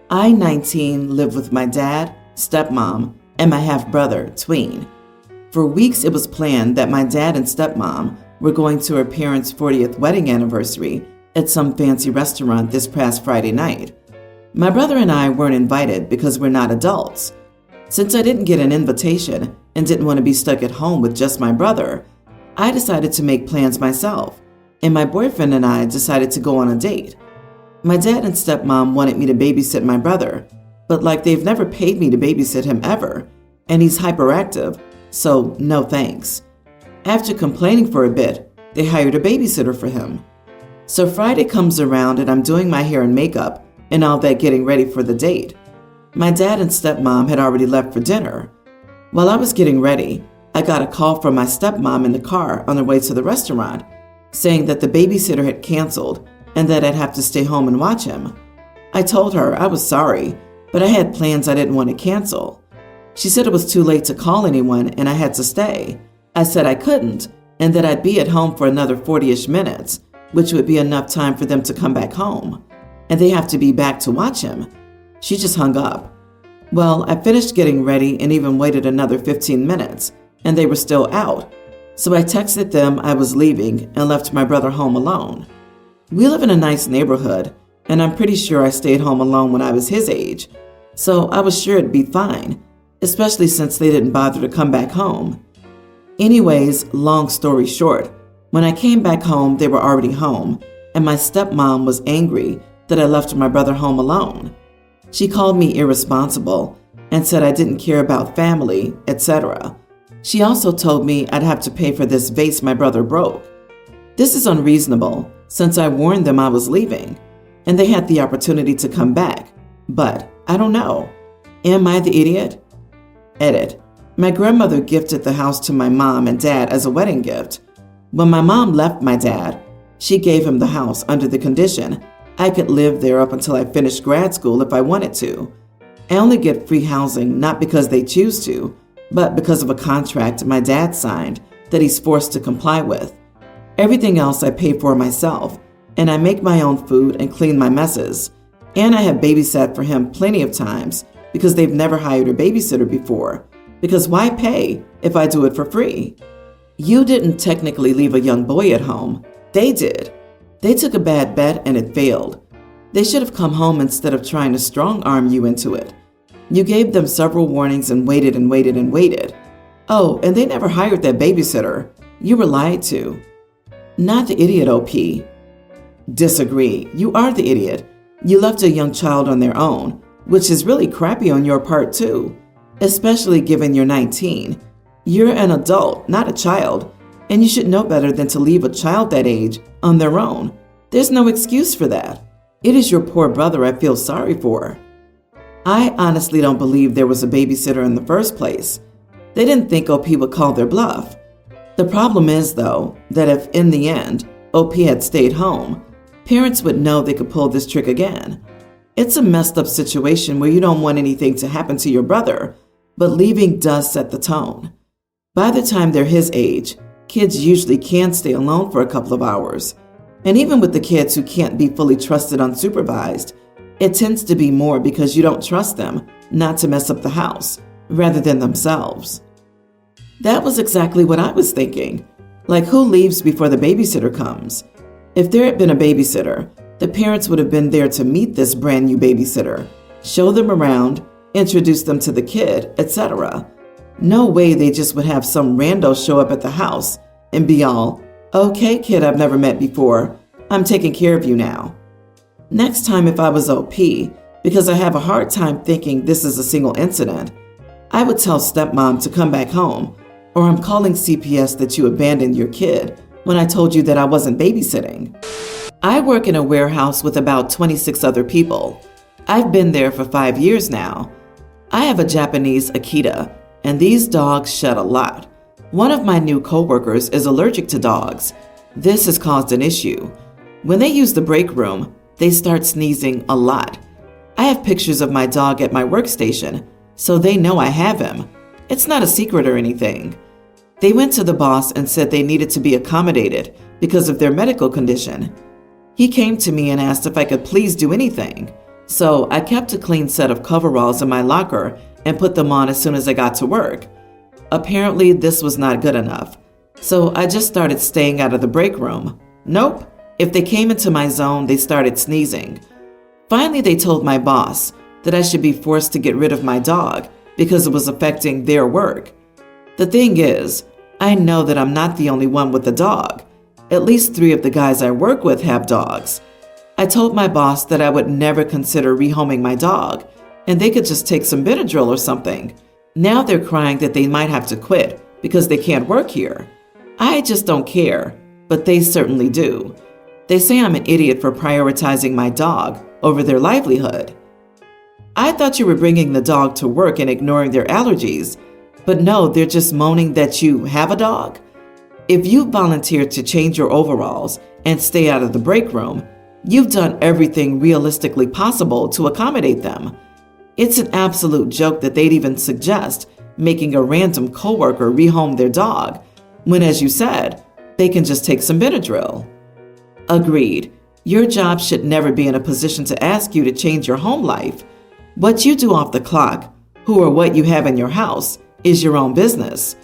I, 19, live with my dad, stepmom, and my half-brother, tween. For weeks it was planned that my dad and stepmom were going to her parents' 40th wedding anniversary at some fancy restaurant this past Friday night. My brother and I weren't invited because we're not adults. Since I didn't get an invitation and didn't want to be stuck at home with just my brother, I decided to make plans myself, and my boyfriend and I decided to go on a date. My dad and stepmom wanted me to babysit my brother, but like they've never paid me to babysit him ever, and he's hyperactive, so no thanks. After complaining for a bit, they hired a babysitter for him. So Friday comes around and I'm doing my hair and makeup and all that getting ready for the date. My dad and stepmom had already left for dinner. While I was getting ready, I got a call from my stepmom in the car on the way to the restaurant, saying that the babysitter had canceled and that I'd have to stay home and watch him. I told her I was sorry, but I had plans I didn't want to cancel. She said it was too late to call anyone and I had to stay. I said I couldn't and that I'd be at home for another 40-ish minutes, which would be enough time for them to come back home, and they have to be back to watch him. She just hung up. Well, I finished getting ready and even waited another 15 minutes, and they were still out. So I texted them I was leaving and left my brother home alone. We live in a nice neighborhood, and I'm pretty sure I stayed home alone when I was his age, so I was sure it'd be fine, especially since they didn't bother to come back home. Anyways, long story short, when I came back home, they were already home, and my stepmom was angry that I left my brother home alone. She called me irresponsible and said I didn't care about family, etc. She also told me I'd have to pay for this vase my brother broke. This is unreasonable since I warned them I was leaving, and they had the opportunity to come back, but I don't know. Am I the idiot? Edit. My grandmother gifted the house to my mom and dad as a wedding gift. When my mom left my dad, she gave him the house under the condition I could live there up until I finished grad school if I wanted to. I only get free housing not because they choose to, but because of a contract my dad signed that he's forced to comply with. Everything else I pay for myself, and I make my own food and clean my messes. And I have babysat for him plenty of times because they've never hired a babysitter before. Because why pay if I do it for free? You didn't technically leave a young boy at home. They did. They took a bad bet and it failed. They should have come home instead of trying to strong-arm you into it. You gave them several warnings and waited and waited and waited. Oh, and they never hired that babysitter. You were lied to. Not the idiot, OP. Disagree. You are the idiot. You left a young child on their own, which is really crappy on your part too, especially given you're 19. You're an adult, not a child, and you should know better than to leave a child that age on their own. There's no excuse for that. It is your poor brother I feel sorry for. I honestly don't believe there was a babysitter in the first place. They didn't think OP would call their bluff. The problem is, though, that if in the end OP had stayed home, parents would know they could pull this trick again. It's a messed up situation where you don't want anything to happen to your brother, but leaving does set the tone. By the time they're his age, kids usually can stay alone for a couple of hours. And even with the kids who can't be fully trusted unsupervised, it tends to be more because you don't trust them not to mess up the house, rather than themselves. That was exactly what I was thinking. Like, who leaves before the babysitter comes? If there had been a babysitter, the parents would have been there to meet this brand new babysitter, show them around, introduce them to the kid, etc. No way they just would have some rando show up at the house and be all, "Okay, kid I've never met before, I'm taking care of you now." Next time if I was OP, because I have a hard time thinking this is a single incident, I would tell stepmom to come back home, or I'm calling CPS that you abandoned your kid when I told you that I wasn't babysitting. I work in a warehouse with about 26 other people. I've been there for 5 years now. I have a Japanese Akita, and these dogs shed a lot. One of my new coworkers is allergic to dogs. This has caused an issue. When they use the break room, they start sneezing a lot. I have pictures of my dog at my workstation, so they know I have him. It's not a secret or anything. They went to the boss and said they needed to be accommodated because of their medical condition. He came to me and asked if I could please do anything. So I kept a clean set of coveralls in my locker and put them on as soon as I got to work. Apparently, this was not good enough. So I just started staying out of the break room. Nope. If they came into my zone, they started sneezing. Finally, they told my boss that I should be forced to get rid of my dog because it was affecting their work. The thing is, I know that I'm not the only one with a dog. At least 3 of the guys I work with have dogs. I told my boss that I would never consider rehoming my dog, and they could just take some Benadryl or something. Now they're crying that they might have to quit because they can't work here. I just don't care, but they certainly do. They say I'm an idiot for prioritizing my dog over their livelihood. I thought you were bringing the dog to work and ignoring their allergies, but no, they're just moaning that you have a dog. If you volunteered to change your overalls and stay out of the break room, you've done everything realistically possible to accommodate them. It's an absolute joke that they'd even suggest making a random coworker rehome their dog, when, as you said, they can just take some Benadryl. Agreed. Your job should never be in a position to ask you to change your home life. What you do off the clock, who or what you have in your house, is your own business.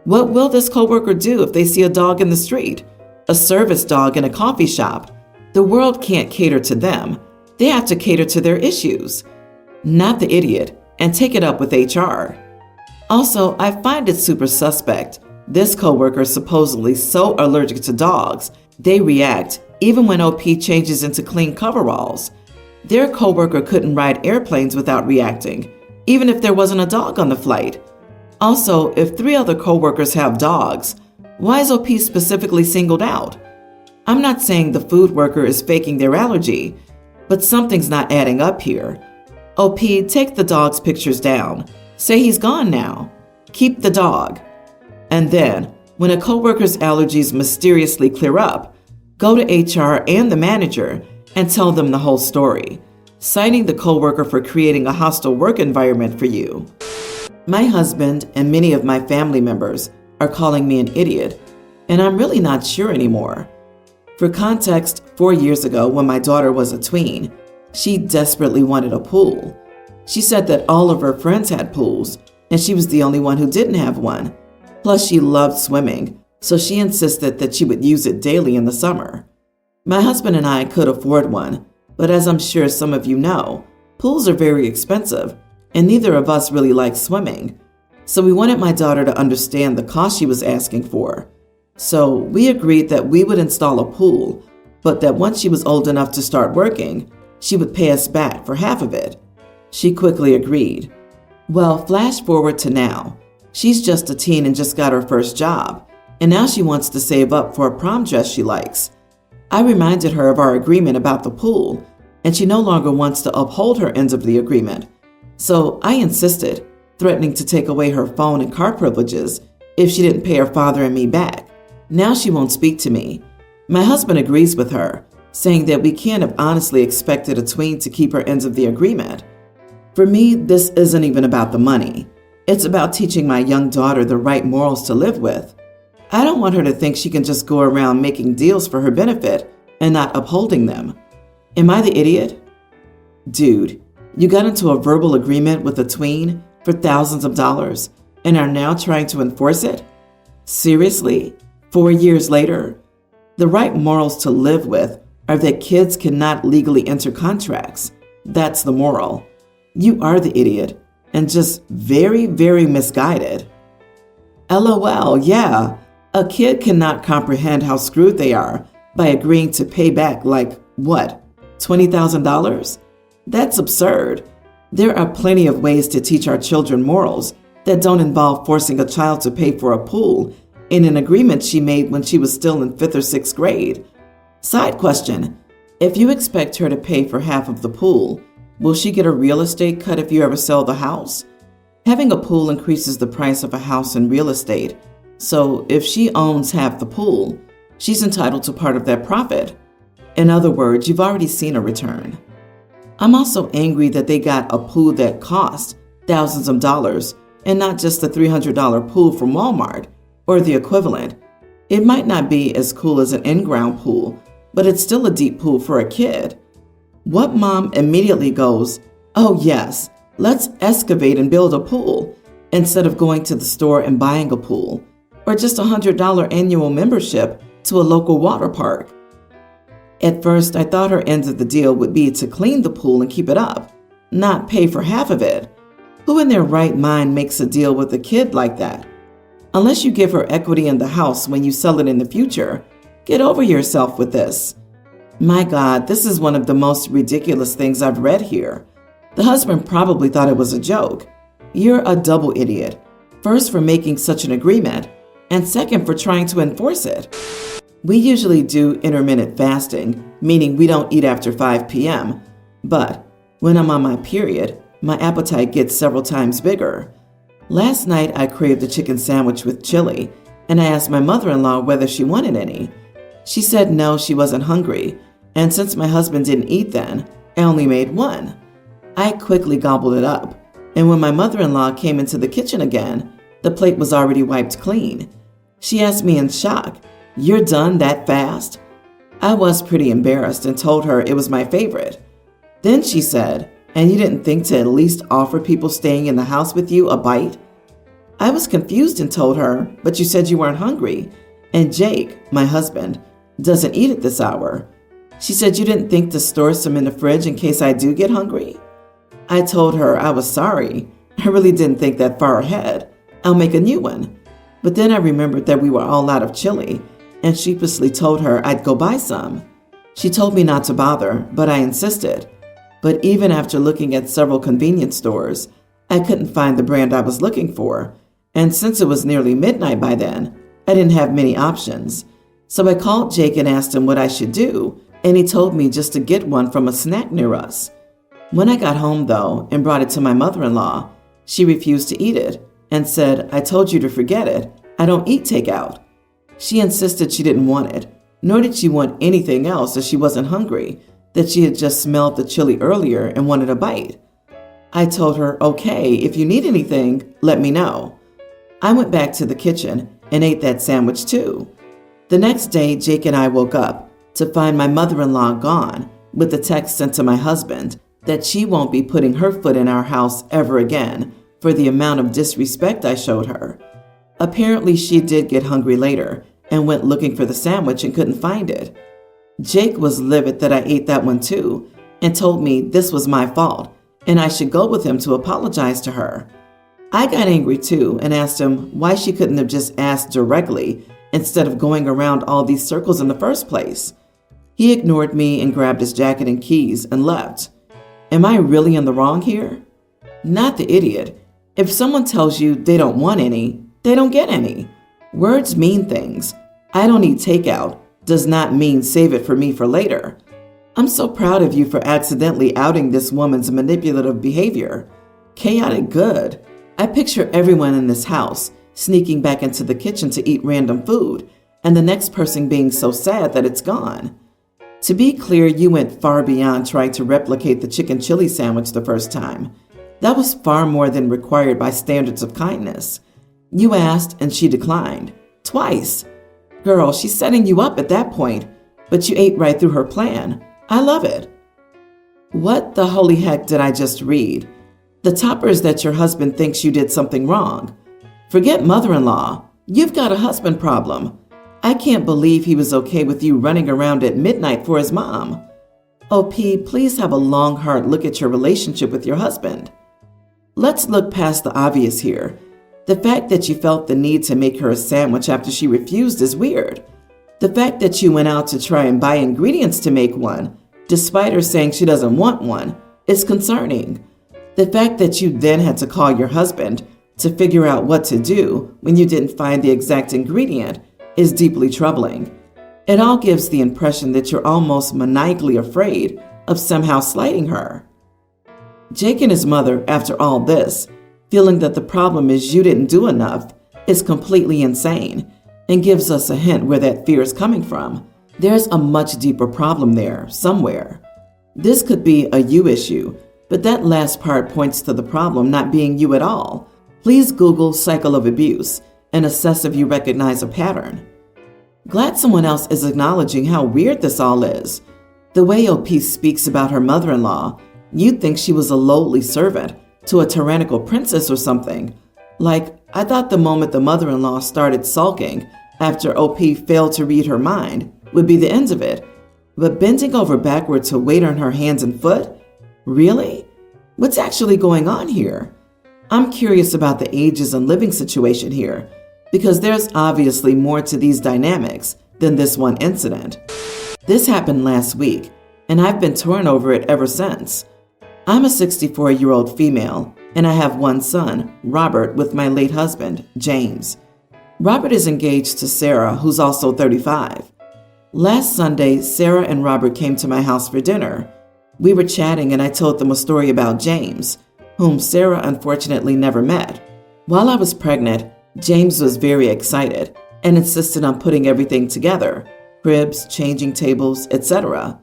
What will this coworker do if they see a dog in the street? A service dog in a coffee shop? The world can't cater to them. They have to cater to their issues. Not the idiot, and take it up with HR. Also, I find it super suspect. This coworker is supposedly so allergic to dogs, they react even when OP changes into clean coveralls. Their coworker couldn't ride airplanes without reacting, even if there wasn't a dog on the flight. Also, if 3 other coworkers have dogs, why is OP specifically singled out? I'm not saying the food worker is faking their allergy, but something's not adding up here. OP, take the dog's pictures down. Say he's gone now. Keep the dog. And then, when a coworker's allergies mysteriously clear up, go to HR and the manager and tell them the whole story, citing the coworker for creating a hostile work environment for you. My husband and many of my family members are calling me an idiot, and I'm really not sure anymore. For context, 4 years ago when my daughter was a tween, she desperately wanted a pool. She said that all of her friends had pools, and she was the only one who didn't have one. Plus, she loved swimming, so she insisted that she would use it daily in the summer. My husband and I could afford one, but as I'm sure some of you know, pools are very expensive, and neither of us really like swimming. So we wanted my daughter to understand the cost she was asking for. So we agreed that we would install a pool, but that once she was old enough to start working, she would pay us back for half of it. She quickly agreed. Well, flash forward to now. She's just a teen and just got her first job, and now she wants to save up for a prom dress she likes. I reminded her of our agreement about the pool, and she no longer wants to uphold her end of the agreement. So I insisted, threatening to take away her phone and car privileges if she didn't pay her father and me back. Now she won't speak to me. My husband agrees with her, saying that we can't have honestly expected a tween to keep her ends of the agreement. For me, this isn't even about the money. It's about teaching my young daughter the right morals to live with. I don't want her to think she can just go around making deals for her benefit and not upholding them. Am I the idiot? Dude, you got into a verbal agreement with a tween for thousands of dollars and are now trying to enforce it? Seriously? 4 years later? The right morals to live with are that kids cannot legally enter contracts. That's the moral. You are the idiot and just very, very misguided. LOL, yeah. A kid cannot comprehend how screwed they are by agreeing to pay back like, what, $20,000? That's absurd. There are plenty of ways to teach our children morals that don't involve forcing a child to pay for a pool in an agreement she made when she was still in 5th or 6th grade. Side question, if you expect her to pay for half of the pool, will she get a real estate cut if you ever sell the house? Having a pool increases the price of a house in real estate, so if she owns half the pool, she's entitled to part of that profit. In other words, you've already seen a return. I'm also angry that they got a pool that cost thousands of dollars and not just the $300 pool from Walmart or the equivalent. It might not be as cool as an in-ground pool, but it's still a deep pool for a kid. What mom immediately goes, "Oh yes, let's excavate and build a pool," instead of going to the store and buying a pool, or just a $100 annual membership to a local water park? At first, I thought her end of the deal would be to clean the pool and keep it up, not pay for half of it. Who in their right mind makes a deal with a kid like that? Unless you give her equity in the house when you sell it in the future, get over yourself with this. My God, this is one of the most ridiculous things I've read here. The husband probably thought it was a joke. You're a double idiot. First, for making such an agreement, and second, for trying to enforce it. We usually do intermittent fasting, meaning we don't eat after 5 p.m. But when I'm on my period, my appetite gets several times bigger. Last night, I craved a chicken sandwich with chili, and I asked my mother-in-law whether she wanted any. She said no, she wasn't hungry, and since my husband didn't eat then, I only made one. I quickly gobbled it up, and when my mother-in-law came into the kitchen again, the plate was already wiped clean. She asked me in shock, "You're done that fast?" I was pretty embarrassed and told her it was my favorite. Then she said, "And you didn't think to at least offer people staying in the house with you a bite?" I was confused and told her, "But you said you weren't hungry, and Jake, my husband, doesn't eat at this hour." She said, "You didn't think to store some in the fridge in case I do get hungry?" I told her I was sorry. I really didn't think that far ahead. I'll make a new one. But then I remembered that we were all out of chili, and sheepishly told her I'd go buy some. She told me not to bother, but I insisted. But even after looking at several convenience stores, I couldn't find the brand I was looking for, and since it was nearly midnight by then, I didn't have many options. So I called Jake and asked him what I should do, and he told me just to get one from a snack near us. When I got home, though, and brought it to my mother-in-law, she refused to eat it and said, "I told you to forget it. I don't eat takeout." She insisted she didn't want it, nor did she want anything else as she wasn't hungry, that she had just smelled the chili earlier and wanted a bite. I told her, "Okay, if you need anything, let me know." I went back to the kitchen and ate that sandwich too. The next day, Jake and I woke up to find my mother-in-law gone, with a text sent to my husband that she won't be putting her foot in our house ever again for the amount of disrespect I showed her. Apparently, she did get hungry later and went looking for the sandwich and couldn't find it. Jake was livid that I ate that one too and told me this was my fault and I should go with him to apologize to her. I got angry too and asked him why she couldn't have just asked directly instead of going around all these circles in the first place. He ignored me and grabbed his jacket and keys and left. Am I really in the wrong here? Not the idiot. If someone tells you they don't want any, they don't get any. Words mean things. "I don't eat takeout" does not mean save it for me for later. I'm so proud of you for accidentally outing this woman's manipulative behavior. Chaotic good. I picture everyone in this house sneaking back into the kitchen to eat random food, and the next person being so sad that it's gone. To be clear, you went far beyond trying to replicate the chicken chili sandwich the first time. That was far more than required by standards of kindness. You asked and she declined. Twice. Girl, she's setting you up at that point, but you ate right through her plan. I love it. What the holy heck did I just read? The topper is that your husband thinks you did something wrong. Forget mother-in-law. You've got a husband problem. I can't believe he was okay with you running around at midnight for his mom. OP, please have a long, hard look at your relationship with your husband. Let's look past the obvious here. The fact that you felt the need to make her a sandwich after she refused is weird. The fact that you went out to try and buy ingredients to make one, despite her saying she doesn't want one, is concerning. The fact that you then had to call your husband to figure out what to do when you didn't find the exact ingredient is deeply troubling. It all gives the impression that you're almost maniacally afraid of somehow slighting her. Jake and his mother, after all this, feeling that the problem is you didn't do enough, is completely insane and gives us a hint where that fear is coming from. There's a much deeper problem there, somewhere. This could be a you issue, but that last part points to the problem not being you at all. Please Google cycle of abuse and assess if you recognize a pattern. Glad someone else is acknowledging how weird this all is. The way OP speaks about her mother-in-law, you'd think she was a lowly servant to a tyrannical princess or something. Like, I thought the moment the mother-in-law started sulking after OP failed to read her mind would be the end of it. But bending over backward to wait on her hands and foot? Really? What's actually going on here? I'm curious about the ages and living situation here, because there's obviously more to these dynamics than this one incident. This happened last week, and I've been torn over it ever since. I'm a 64-year-old female, and I have one son, Robert, with my late husband, James. Robert is engaged to Sarah, who's also 35. Last Sunday, Sarah and Robert came to my house for dinner. We were chatting, and I told them a story about James, whom Sarah unfortunately never met. While I was pregnant, James was very excited and insisted on putting everything together: cribs, changing tables, etc.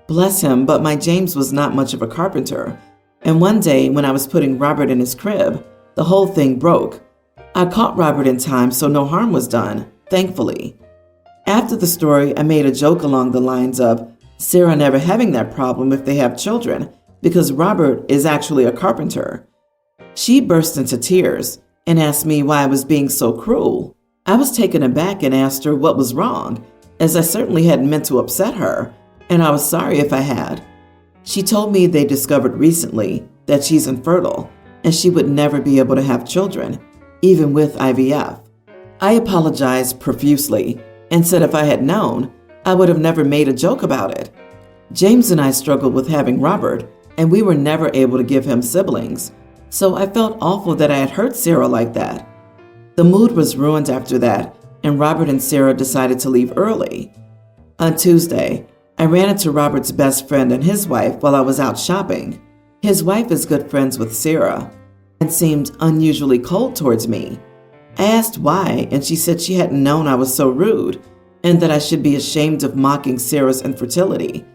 Bless him, but my James was not much of a carpenter, and one day when I was putting Robert in his crib, the whole thing broke. I caught Robert in time, so no harm was done, thankfully. After the story, I made a joke along the lines of Sarah never having that problem if they have children, because Robert is actually a carpenter. She burst into tears and asked me why I was being so cruel. I was taken aback and asked her what was wrong, as I certainly hadn't meant to upset her, and I was sorry if I had. She told me they discovered recently that she's infertile and she would never be able to have children, even with IVF. I apologized profusely and said if I had known, I would have never made a joke about it. James and I struggled with having Robert, and we were never able to give him siblings, so I felt awful that I had hurt Sarah like that. The mood was ruined after that, and Robert and Sarah decided to leave early. On Tuesday, I ran into Robert's best friend and his wife while I was out shopping. His wife is good friends with Sarah and seemed unusually cold towards me. I asked why, and she said she hadn't known I was so rude and that I should be ashamed of mocking Sarah's infertility.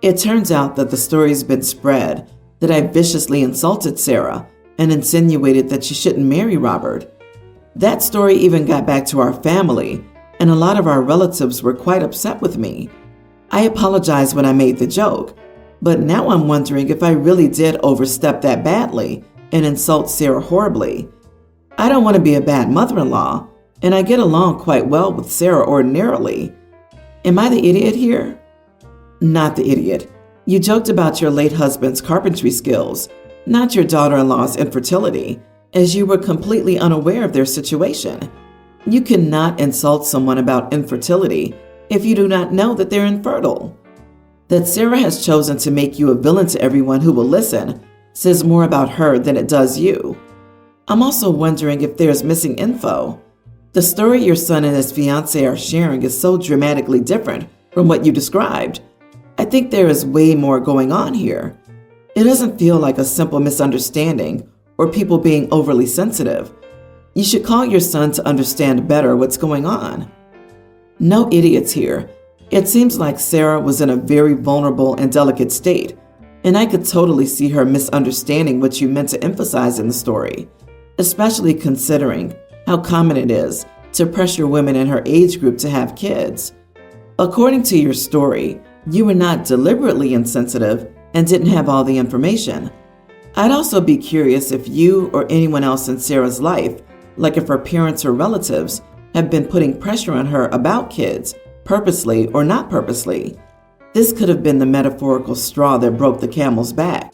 It turns out that the story's been spread that I viciously insulted Sarah and insinuated that she shouldn't marry Robert. That story even got back to our family, and a lot of our relatives were quite upset with me. I apologized when I made the joke, but now I'm wondering if I really did overstep that badly and insult Sarah horribly. I don't want to be a bad mother-in-law, and I get along quite well with Sarah ordinarily. Am I the idiot here? Not the idiot. You joked about your late husband's carpentry skills, not your daughter-in-law's infertility, as you were completely unaware of their situation. You cannot insult someone about infertility if you do not know that they're infertile. That Sarah has chosen to make you a villain to everyone who will listen says more about her than it does you. I'm also wondering if there's missing info. The story your son and his fiancée are sharing is so dramatically different from what you described. I think there is way more going on here. It doesn't feel like a simple misunderstanding or people being overly sensitive. You should call your son to understand better what's going on. No idiots here. It seems like Sarah was in a very vulnerable and delicate state, and I could totally see her misunderstanding what you meant to emphasize in the story, especially considering how common it is to pressure women in her age group to have kids. According to your story, you were not deliberately insensitive and didn't have all the information. I'd also be curious if you or anyone else in Sarah's life, like if her parents or relatives, have been putting pressure on her about kids, purposely or not purposely. This could have been the metaphorical straw that broke the camel's back.